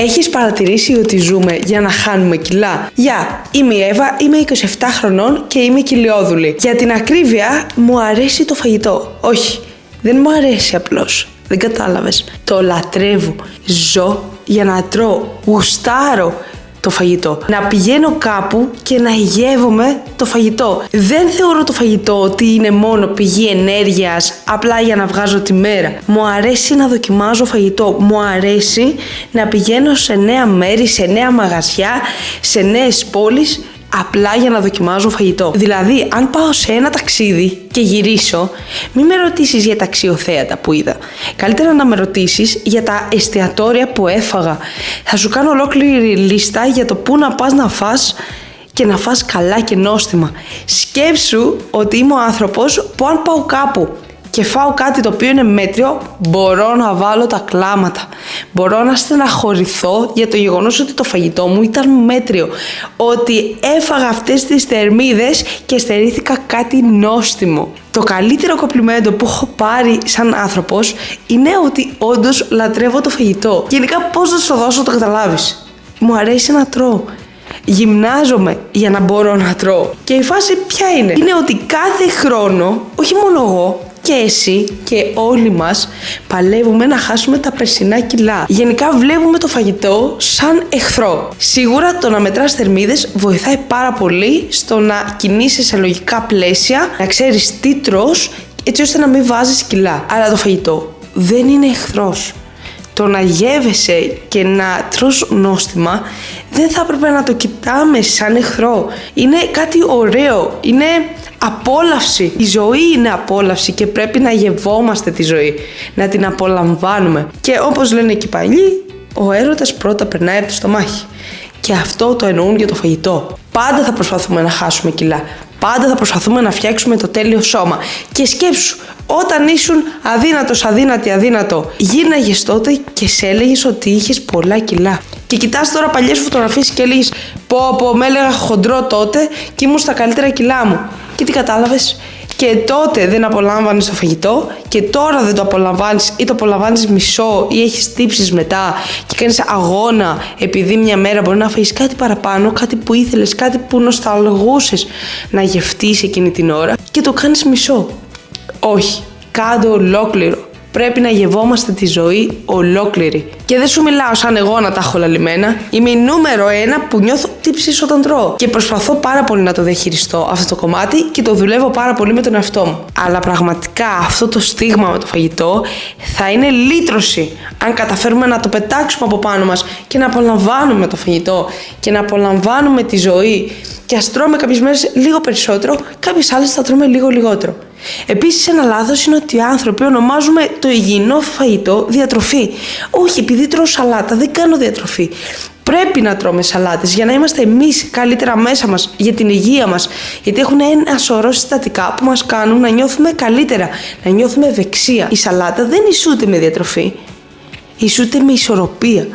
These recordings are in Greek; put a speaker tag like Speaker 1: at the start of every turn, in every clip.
Speaker 1: Έχεις παρατηρήσει ότι ζούμε για να χάνουμε κιλά? Γεια, είμαι η Εύα, είμαι 27 χρονών και είμαι κοιλιόδουλη. Για την ακρίβεια, μου αρέσει το φαγητό. Όχι, δεν μου αρέσει απλώς. Δεν κατάλαβες. Το λατρεύω. Ζω για να τρώω. Γουστάρω το φαγητό. Να πηγαίνω κάπου και να γεύομαι το φαγητό. Δεν θεωρώ το φαγητό ότι είναι μόνο πηγή ενέργειας απλά για να βγάζω τη μέρα. Μου αρέσει να δοκιμάζω φαγητό. Μου αρέσει να πηγαίνω σε νέα μέρη, σε νέα μαγαζιά, σε νέες πόλεις, απλά για να δοκιμάζω φαγητό. Δηλαδή, αν πάω σε ένα ταξίδι και γυρίσω, μην με ρωτήσεις για τα αξιοθέατα που είδα. Καλύτερα να με ρωτήσεις για τα εστιατόρια που έφαγα. Θα σου κάνω ολόκληρη λίστα για το πού να πας να φας και να φας καλά και νόστιμα. Σκέψου ότι είμαι ο άνθρωπος που αν πάω κάπου και φάω κάτι το οποίο είναι μέτριο, μπορώ να βάλω τα κλάματα. Μπορώ να στεναχωρηθώ για το γεγονός ότι το φαγητό μου ήταν μέτριο. Ότι έφαγα αυτές τις θερμίδες και στερήθηκα κάτι νόστιμο. Το καλύτερο κομπλιμέντο που έχω πάρει σαν άνθρωπος είναι ότι όντως λατρεύω το φαγητό. Γενικά πώς να σου δώσω το καταλάβεις. Μου αρέσει να τρώω. Γυμνάζομαι για να μπορώ να τρώω. Και η φάση ποια είναι? Είναι ότι κάθε χρόνο, όχι μόνο εγώ, και εσύ και όλοι μας παλεύουμε να χάσουμε τα περσινά κιλά. Γενικά βλέπουμε το φαγητό σαν εχθρό. Σίγουρα το να μετράς θερμίδες βοηθάει πάρα πολύ στο να κινείσαι σε λογικά πλαίσια, να ξέρεις τι τρως, έτσι ώστε να μην βάζεις κιλά. Αλλά το φαγητό δεν είναι εχθρός. Το να γεύεσαι και να τρως νόστιμα δεν θα έπρεπε να το κοιτάμε σαν εχθρό. Είναι κάτι ωραίο, είναι απόλαυση. Η ζωή είναι απόλαυση και πρέπει να γευόμαστε τη ζωή, να την απολαμβάνουμε. Και όπως λένε και οι παλιοί, ο έρωτας πρώτα περνάει από το στομάχι. Και αυτό το εννοούν για το φαγητό. Πάντα θα προσπαθούμε να χάσουμε κιλά. Πάντα θα προσπαθούμε να φτιάξουμε το τέλειο σώμα. Και σκέψου, όταν ήσουν αδύνατο, γύρναγες τότε και σε έλεγες ότι είχες πολλά κιλά. Και κοιτάς τώρα παλιές φωτογραφίες και έλεγες πω με έλεγα χοντρό τότε και ήμουν στα καλύτερα κιλά μου. Και τι κατάλαβες? Και τότε δεν απολάμβανες το φαγητό και τώρα δεν το απολαμβάνεις ή το απολαμβάνεις μισό ή έχεις τύψεις μετά και κάνεις αγώνα επειδή μια μέρα μπορεί να φας κάτι παραπάνω, κάτι που ήθελες, κάτι που νοσταλγούσες να γευτείς εκείνη την ώρα και το κάνεις μισό. Όχι, κάντε ολόκληρο. Πρέπει να γευόμαστε τη ζωή ολόκληρη. Και δεν σου μιλάω σαν εγώ να τα έχω λαλημένα. Είμαι η νούμερο 1 που νιώθω τύψεις όταν τρώω. Και προσπαθώ πάρα πολύ να το διαχειριστώ αυτό το κομμάτι και το δουλεύω πάρα πολύ με τον εαυτό μου. Αλλά πραγματικά αυτό το στίγμα με το φαγητό θα είναι λύτρωση. Αν καταφέρουμε να το πετάξουμε από πάνω μας και να απολαμβάνουμε το φαγητό και να απολαμβάνουμε τη ζωή. Και ας τρώμε κάποιες μέρες λίγο περισσότερο, κάποιες άλλες θα τρώμε λίγο λιγότερο. Επίσης, ένα λάθος είναι ότι οι άνθρωποι ονομάζουμε το υγιεινό φαγητό διατροφή. Όχι, επειδή τρώω σαλάτα, δεν κάνω διατροφή. Πρέπει να τρώμε σαλάτες για να είμαστε εμείς καλύτερα μέσα μας, για την υγεία μας. Γιατί έχουν ένα σωρό συστατικά που μας κάνουν να νιώθουμε καλύτερα, να νιώθουμε ευεξία. Η σαλάτα δεν ισούται με διατροφή. Ισούται με ισορροπία.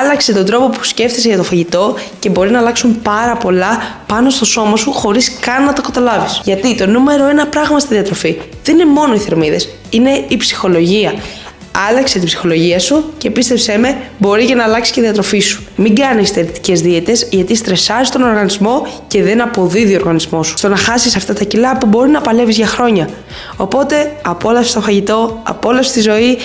Speaker 1: Άλλαξε τον τρόπο που σκέφτεσαι για το φαγητό και μπορεί να αλλάξουν πάρα πολλά πάνω στο σώμα σου χωρίς καν να το καταλάβεις. Γιατί το νούμερο 1 πράγμα στη διατροφή δεν είναι μόνο οι θερμίδες, είναι η ψυχολογία. Άλλαξε την ψυχολογία σου και πίστεψέ με, μπορεί και να αλλάξει και η διατροφή σου. Μην κάνεις στερετικές δίαιτες γιατί στρεσάρεις τον οργανισμό και δεν αποδίδει ο οργανισμός σου στο να χάσεις αυτά τα κιλά που μπορεί να παλεύεις για χρόνια. Οπότε, απόλαυσε το φαγητό, απόλαυσε τη ζωή.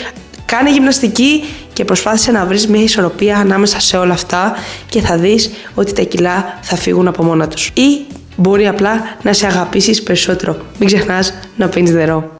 Speaker 1: Κάνε γυμναστική και προσπάθησε να βρεις μια ισορροπία ανάμεσα σε όλα αυτά και θα δεις ότι τα κιλά θα φύγουν από μόνα τους. Ή μπορεί απλά να σε αγαπήσεις περισσότερο. Μην ξεχνάς να πίνεις νερό.